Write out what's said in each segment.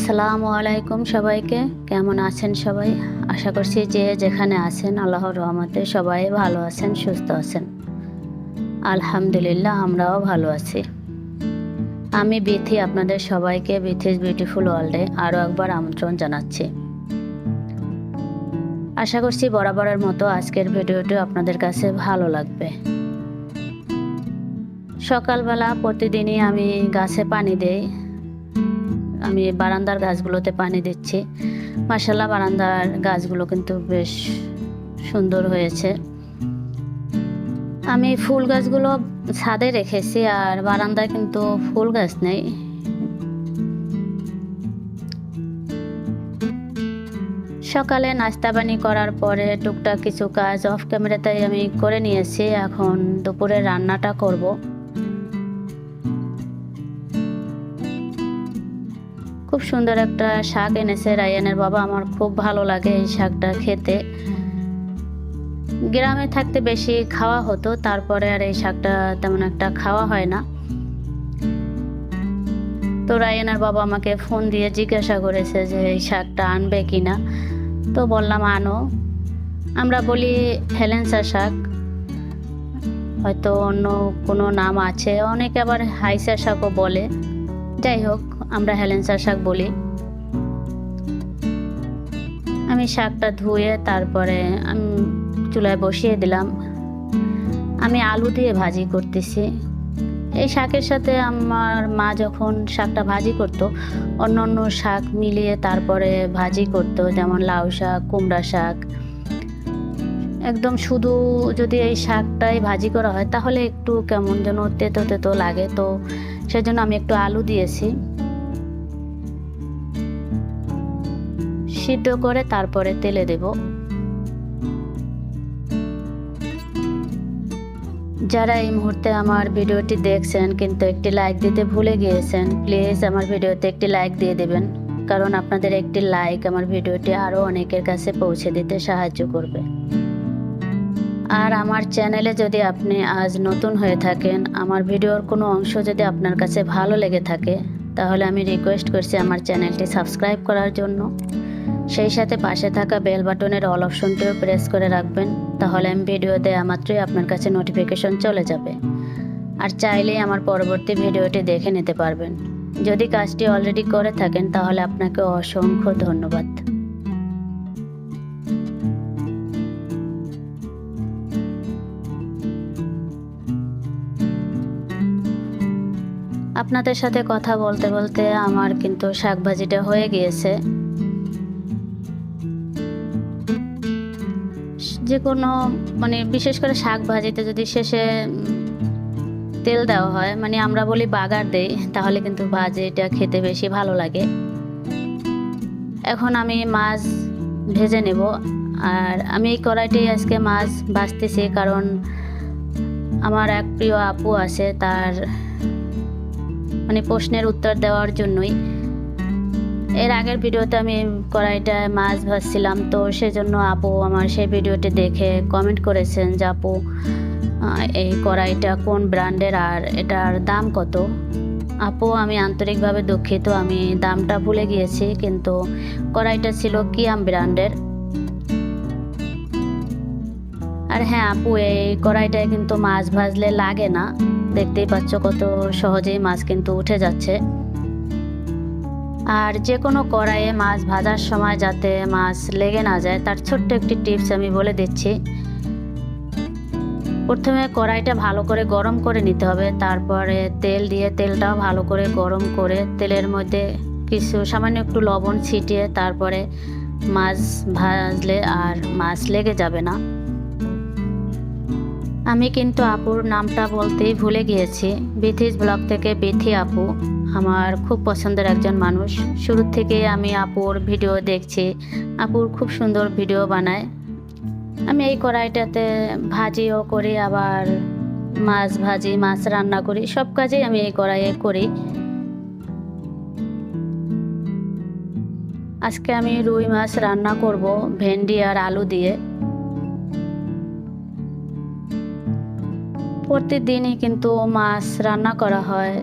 আসসালামু আলাইকুম সবাইকে। কেমন আছেন সবাই? আশা করছি যে যেখানে আছেন আল্লাহর রহমতে সবাই ভালো আছেন, সুস্থ আছেন। আলহামদুলিল্লাহ আমরাও ভালো আছি। আমি বিথি আপনাদের সবাইকে বিথিস বিউটিফুল ওয়ার্ল্ডে আরও একবার আমন্ত্রণ জানাচ্ছি। আশা করছি বরাবরের মতো আজকের ভিডিওটি আপনাদের কাছে ভালো লাগবে। সকালবেলা প্রতিদিনই আমি গাছে পানি দেই। আমি বারান্দার গাছগুলোতে পানি দিচ্ছি। মাশাআল্লাহ বারান্দার গাছগুলো কিন্তু বেশ সুন্দর হয়েছে। আমি ফুল গাছগুলো ছাদে রেখেছি, আর বারান্দায় কিন্তু ফুল গাছ নেই। সকালে নাস্তা পানি করার পরে টুকটাক কিছু কাজ অফ ক্যামেরাতে আমি করে নিয়েছি। এখন দুপুরে রান্নাটা করব। খুব সুন্দর একটা শাক এনেছে রায়ানের বাবা। আমার খুব ভালো লাগে এই শাকটা খেতে। গ্রামে থাকতে বেশি খাওয়া হতো, তারপরে আর এই শাকটা তেমন একটা খাওয়া হয় না। তো রায়ানের বাবা আমাকে ফোন দিয়ে জিজ্ঞাসা করেছে যে এই শাকটা আনবে কিনা। তো বললাম আনো। আমরা বলি হেলেঞ্চা শাক, হয়তো অন্য কোনো নাম আছে, অনেকে আবার হাইসা শাকও বলে। যাই হোক, আমরা হেলেঞ্চা শাক বলি। আমি শাকটা ধুয়ে তারপরে আমি চুলায় বসিয়ে দিলাম। আমি আলু দিয়ে ভাজি করতেছি। এই শাকের সাথে আমার মা যখন শাকটা ভাজি করতো, অন্য অন্য শাক মিলিয়ে তারপরে ভাজি করতো, যেমন লাউ শাক, কুমড়া শাক। একদম শুধু যদি এই শাকটাই ভাজি করা হয় তাহলে একটু কেমন যেন তেতো তেতো লাগে। তো সেজন্য আমি একটু আলু দিয়েছি। সিদ্ধ করে তারপরে তেলে দেব। যারা এই মুহূর্তে আমার ভিডিওটি দেখছেন কিন্তু একটি লাইক দিতে ভুলে গিয়েছেন, প্লিজ আমার ভিডিওতে একটি লাইক দিয়ে দেবেন, কারণ আপনাদের একটি লাইক আমার ভিডিওটি আরও অনেকের কাছে পৌঁছে দিতে সাহায্য করবে। আর আমার চ্যানেলে যদি আপনি আজ নতুন হয়ে থাকেন, আমার ভিডিওর কোনো অংশ যদি আপনার কাছে ভালো লেগে থাকে, তাহলে আমি রিকোয়েস্ট করছি আমার চ্যানেলটি সাবস্ক্রাইব করার জন্য। সেই সাথে পাশে থাকা বেল বাটনের অল অপশনটিও প্রেস করে রাখবেন, তাহলে আমি ভিডিও দেওয়া মাত্রই আপনার কাছে নোটিফিকেশন চলে যাবে। আর চাইলেই আমার পরবর্তী ভিডিওটি দেখে নিতে পারবেন। যদি কাজটি অলরেডি করে থাকেন তাহলে আপনাকে অসংখ্য ধন্যবাদ। আপনাদের সাথে কথা বলতে বলতে আমার কিন্তু শাক ভাজিটা হয়ে গিয়েছে। যে কোনো বিশেষ করে শাক ভাজিতে যদি শেষে তেল দেওয়া হয়, আমরা বলি বাগার দেই, তাহলে কিন্তু ভাজিটা খেতে বেশি ভালো লাগে। এখন আমি মাছ ভেজে নেব। আর আমি এই কড়াইটি আজকে মাছ ভাজতেছি, কারণ আমার এক প্রিয় আপু আছে, তার প্রশ্নের উত্তর দেওয়ার জন্যই। এর আগের ভিডিওতে আমি কড়াইটায় মাছ ভাজছিলাম, তো সেজন্য আপু আমার সেই ভিডিওটি দেখে কমেন্ট করেছেন যে আপু এই কড়াইটা কোন ব্র্যান্ডের আর এটার দাম কত। আপু আমি আন্তরিকভাবে দুঃখিত, আমি দামটা ভুলে গিয়েছি, কিন্তু কড়াইটা ছিল কিয়াম ব্র্যান্ডের। আর হ্যাঁ আপু, এই কড়াইটায় কিন্তু মাছ ভাজলে লাগে না, দেখতেই পাচ্ছ কত সহজেই মাছ কিন্তু উঠে যাচ্ছে। আর যে কোনো কড়াইয়ে মাছ ভাজার সময় যাতে মাছ লেগে না যায় তার ছোট্ট একটি টিপস আমি বলে দিচ্ছি। প্রথমে কড়াইটা ভালো করে গরম করে নিতে হবে, তারপরে তেল দিয়ে তেলটাও ভালো করে গরম করে তেলের মধ্যে কিছু সামান্য একটু লবণ ছিটিয়ে তারপরে মাছ ভাজলে আর মাছ লেগে যাবে না। আমি কিন্তু আপুর নামটা বলতেই ভুলে গিয়েছি। বিথিস ব্লগ থেকে বিথি আপু আমার খুব পছন্দের একজন মানুষ। শুরু থেকে আমি আপুর ভিডিও দেখছি, আপুর খুব সুন্দর ভিডিও বানায়। আমি এই কড়াইটাতে ভাজিও করি, আবার মাছ ভাজি, মাছ রান্না করি, সব কাজেই আমি এই কড়াইয়ে করি। আজকে আমি রুই মাছ রান্না করব ভেন্ডি আর আলু দিয়ে। প্রতিদিনই কিন্তু মাছ রান্না করা হয়,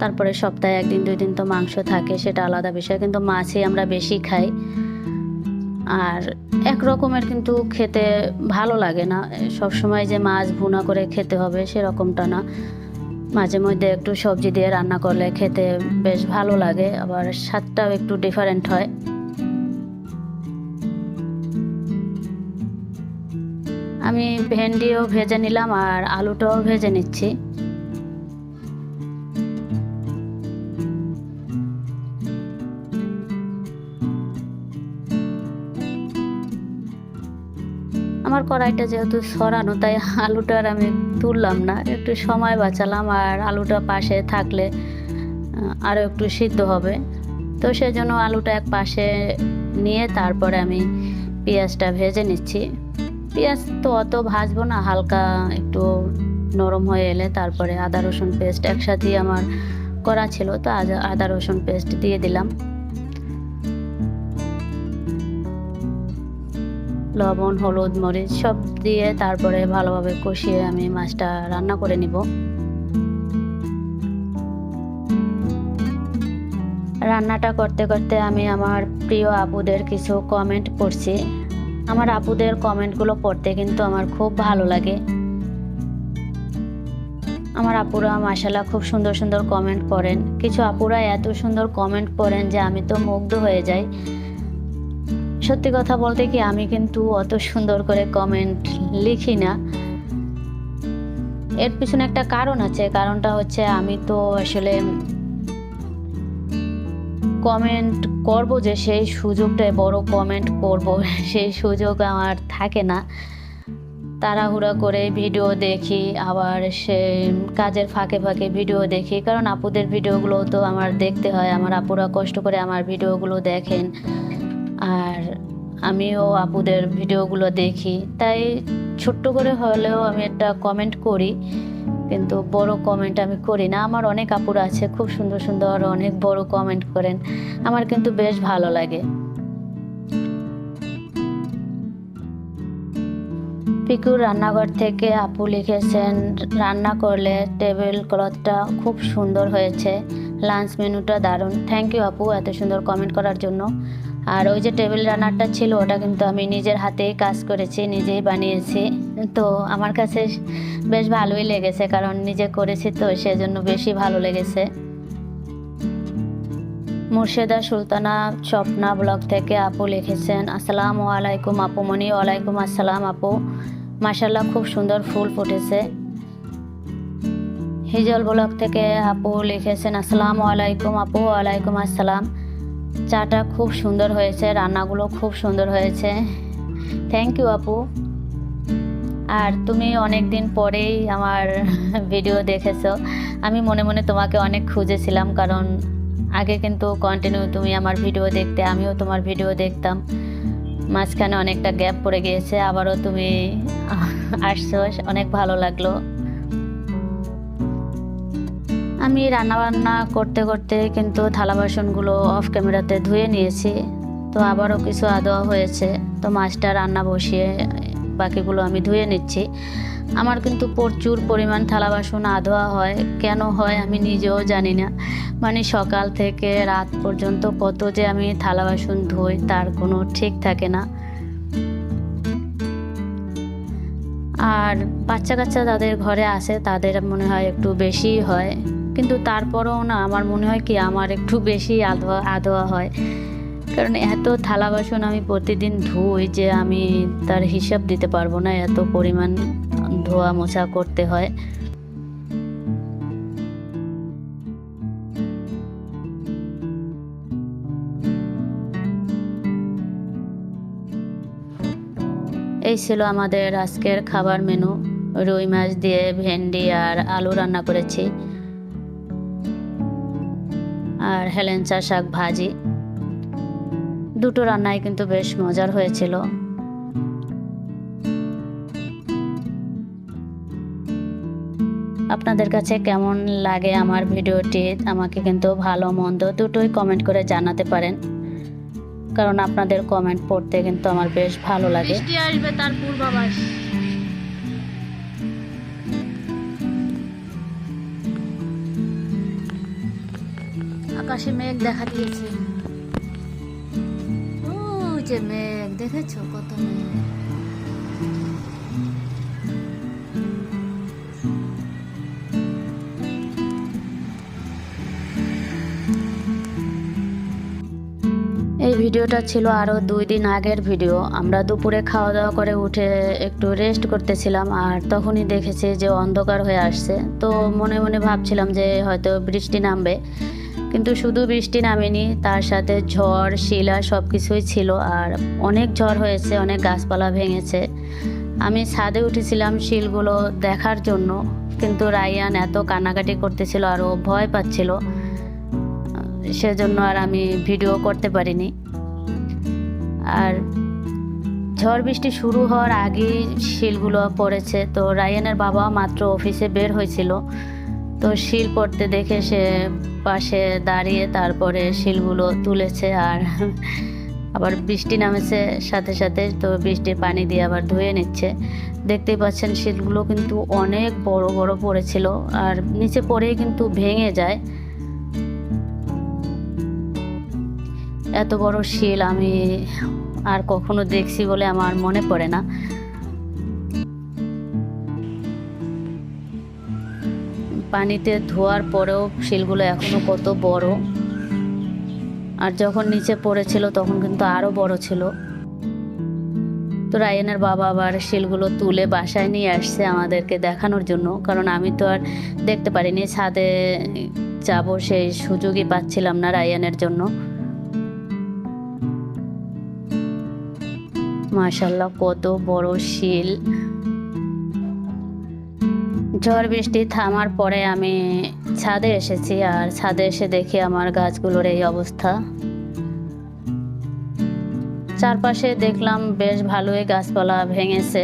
তারপরে সপ্তাহে 1 দিন 2 দিন তো মাংস থাকে, সেটা আলাদা বিষয়, কিন্তু মাছই আমরা বেশি খাই। আর এক রকমের কিন্তু খেতে ভালো লাগে না, সবসময় যে মাছ ভুনা করে খেতে হবে সেরকমটা না। মাঝে মধ্যে একটু সবজি দিয়ে রান্না করলে খেতে বেশ ভালো লাগে, আবার স্বাদটাও একটু ডিফারেন্ট হয়। আমি ভেন্ডিও ভেজে নিলাম আর আলুটাও ভেজে নিচ্ছি। আমার কড়াইটা যেহেতু সরানো, তাই আলুটার আমি তুললাম না, একটু সময় বাঁচালাম, আর আলুটা পাশে থাকলে আরও একটু সিদ্ধ হবে। তো সেজন্য আলুটা এক পাশে নিয়ে তারপরে আমি পেঁয়াজটা ভেজে নিচ্ছি। পেঁয়াজ তো অত ভাজবো না, হালকা একটু নরম হয়ে এলে তারপরে আদা রসুন পেস্ট একসাথেই আমার করা ছিল, তো আদা রসুন পেস্ট দিয়ে দিলাম। লবণ, হলুদ, মরিচ সব দিয়ে তারপরে ভালোভাবে কষিয়ে আমি মাছটা রান্না করে নিব। রান্নাটা করতে করতে আমি আমার প্রিয় আপুদের কিছু কমেন্ট পড়ছি। আমার আপুদের কমেন্টগুলো পড়তে কিন্তু আমার খুব ভালো লাগে। আমার আপুরা মাশাআল্লাহ খুব সুন্দর সুন্দর কমেন্ট করেন। কিছু আপুরা এত সুন্দর কমেন্ট করেন যে আমি তো মুগ্ধ হয়ে যাই। সত্যি কথা বলতে কি, আমি কিন্তু অত সুন্দর করে কমেন্ট লিখি না। এর পিছনে একটা কারণ আছে, কারণটা হচ্ছে আমি তো আসলে কমেন্ট করব যে সেই সুযোগটায় বড় কমেন্ট করব সেই সুযোগ আমার থাকে না। তাড়াহুড়া করে ভিডিও দেখি, আবার সে কাজের ফাঁকে ফাঁকে ভিডিও দেখি, কারণ আপুদের ভিডিওগুলো তো আমার দেখতে হয়। আমার আপুরা কষ্ট করে আমার ভিডিওগুলো দেখেন, আর আমিও আপুদের ভিডিওগুলো দেখি, তাই ছোট্ট করে হলেও আমি একটা কমেন্ট করি, কিন্তু বড় কমেন্ট আমি করি না। আমার অনেক আপুরা আছে খুব সুন্দর সুন্দর অনেক বড় কমেন্ট করেন, আমার কিন্তু বেশ ভালো লাগে। পিকুর রান্নাঘর থেকে আপু লিখেছেন, রান্না করলে টেবিল ক্লথটা খুব সুন্দর হয়েছে, লাঞ্চ মেনুটা দারুণ। থ্যাংক ইউ আপু এত সুন্দর কমেন্ট করার জন্য। আর ওই যে টেবিল রান্নারটা ছিল, ওটা কিন্তু আমি নিজের হাতেই কাজ করেছি, নিজেই বানিয়েছি। তো আমার কাছে বেশ ভালোই লেগেছে, কারণ নিজে করেছি তো সেজন্য বেশি ভালো লেগেছে। মুর্শেদা সুলতানা স্বপ্না ব্লগ থেকে আপু লিখেছেন, আসসালামু আলাইকুম আপুমণি। ওয়ালাইকুম আসসালাম আপু, মাশাআল্লাহ খুব সুন্দর ফুল ফুটেছে। হিজল ব্লগ থেকে আপু লিখেছেন, আসসালামু আলাইকুম আপু। ওয়ালাইকুম আসসালাম, চাটা খুব সুন্দর হয়েছে, রান্নাগুলো খুব সুন্দর হয়েছে। থ্যাংক ইউ আপু। আর তুমি অনেক দিন পরেই আমার ভিডিও দেখেছো। আমি মনে মনে তোমাকে অনেক খুঁজেছিলাম, কারণ আগে কিন্তু কন্টিনিউ তুমি আমার ভিডিও দেখতে, আমিও তোমার ভিডিও দেখতাম। মাঝখানে অনেকটা গ্যাপ পড়ে গিয়েছে, আবারও তুমি আসছো, অনেক ভালো লাগলো। আমি রান্নাবান্না করতে করতে কিন্তু থালা বাসনগুলো অফ ক্যামেরাতে ধুয়ে নিয়েছি, তো আবারও কিছু আদোয়া হয়েছে, তো মাছটা রান্না বসিয়ে বাকিগুলো আমি ধুয়ে নিচ্ছি। আমার কিন্তু প্রচুর পরিমাণ থালা বাসন আধোয়া হয়, কেন হয় আমি নিজেও জানি না। মানে সকাল থেকে রাত পর্যন্ত কত যে আমি থালা বাসন ধুই তার কোনো ঠিক থাকে না। আর বাচ্চা কাচ্চা যাদের ঘরে আসে তাদের মনে হয় একটু বেশি হয়, কিন্তু তারপরেও না আমার মনে হয় কি আমার একটু বেশি আধোয়া হয়, কারণ এত থালা বাসন আমি প্রতিদিন ধুই যে আমি তার হিসাব দিতে পারবো না, এত পরিমাণ ধোয়া মোছা করতে হয়। এই ছিল আমাদের আজকের খাবার মেনু। রুই মাছ দিয়ে ভেন্ডি আর আলু রান্না করেছি, আর হেলেঞ্চা শাক ভাজি। দুটো রান্নাই কিন্তু বেশ মজার হয়েছিল। আপনাদের কাছে কেমন লাগে আমার ভিডিওটি আমাকে কিন্তু ভালো মন্দ দুটোই কমেন্ট করে জানাতে পারেন, কারণ আপনাদের কমেন্ট পড়তে কিন্তু আমার বেশ ভালো লাগে। বৃষ্টি আসবে তার পূর্বাভাস। আকাশে মেঘ দেখা দিয়েছে। ওই যে মেঘ, দেখেছো কত মেঘ। এই ভিডিওটা ছিল আরও 2 দিন আগের ভিডিও। আমরা দুপুরে খাওয়া দাওয়া করে উঠে একটু রেস্ট করতেছিলাম, আর তখনই দেখেছি যে অন্ধকার হয়ে আসছে। তো মনে মনে ভাবছিলাম যে হয়তো বৃষ্টি নামবে, কিন্তু শুধু বৃষ্টি নামেনি, তার সাথে ঝড় শিলা সব কিছুই ছিল। আর অনেক ঝড় হয়েছে, অনেক গাছপালা ভেঙেছে। আমি ছাদে উঠেছিলাম শিলগুলো দেখার জন্য, কিন্তু রায়ান এত কান্নাকাটি করতেছিল আর ও ভয় পাচ্ছিল, সেজন্য আর আমি ভিডিও করতে পারিনি। আর ঝড় বৃষ্টি শুরু হওয়ার আগেই শিলগুলো পড়েছে। তো রায়ানের বাবা মাত্র অফিসে বের হয়েছিল, তো শিল পড়তে দেখে সে পাশে দাঁড়িয়ে তারপরে শিলগুলো তুলেছে। আর আবার বৃষ্টি নামেছে সাথে সাথে, তো বৃষ্টির পানি দিয়ে আবার ধুয়ে নিচ্ছে। দেখতেই পাচ্ছেন শিলগুলো কিন্তু অনেক বড় বড় পড়েছিল, আর নিচে পড়েই কিন্তু ভেঙে যায়। এত বড় শিল আমি আর কখনো দেখছি বলে আমার মনে পড়ে না। পানিতে ধোয়ার পরেও শিলগুলো এখনো কত বড়, আর যখন নিচে পড়েছিল তখন কিন্তু আরো বড় ছিল। তো রায়ানের বাবা আবার শিলগুলো তুলে বাসায় নিয়ে আসছে আমাদেরকে দেখানোর জন্য, কারণ আমি তো আর দেখতে পারিনি, ছাদে যাব সেই সুযোগই পাচ্ছিলাম না রায়ানের জন্য। মাশাআল্লাহ কত বড় শিল। ঝড় বৃষ্টি থামার পরে আমি ছাদে এসেছি, আর ছাদে এসে দেখি আমার গাছগুলোর এই অবস্থা। চারপাশে দেখলাম বেশ ভালোই গাছপালা ভেঙেছে।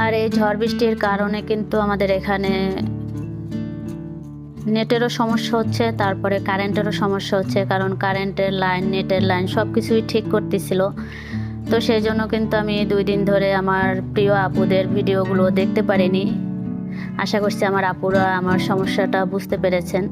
আর এই ঝড় বৃষ্টির কারণে কিন্তু আমাদের এখানে নেটেরও সমস্যা হচ্ছে, তারপরে কারেন্টেরও সমস্যা হচ্ছে, কারণ কারেন্টের লাইন, নেটের লাইন সব কিছুই ঠিক করতেছিল। তো সেই জন্য কিন্তু আমি 2 দিন ধরে আমার প্রিয় আপুদের ভিডিওগুলো দেখতে পারিনি। আশা করছি আমার আপুরা আমার সমস্যাটা বুঝতে পেরেছেন।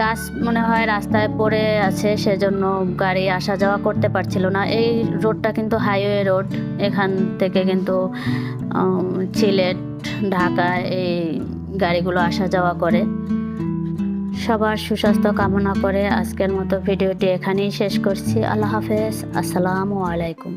গাছ মনে হয় রাস্তায় পড়ে আছে, সেজন্য গাড়ি আসা যাওয়া করতে পারছিল না। এই রোডটা কিন্তু হাইওয়ে রোড, এখান থেকে কিন্তু সিলেট, ঢাকা এই গাড়িগুলো আসা যাওয়া করে। সবার সুস্বাস্থ্য কামনা করে আজকের মতো ভিডিওটি এখানেই শেষ করছি। আল্লাহ হাফেজ, আসসালামু আলাইকুম।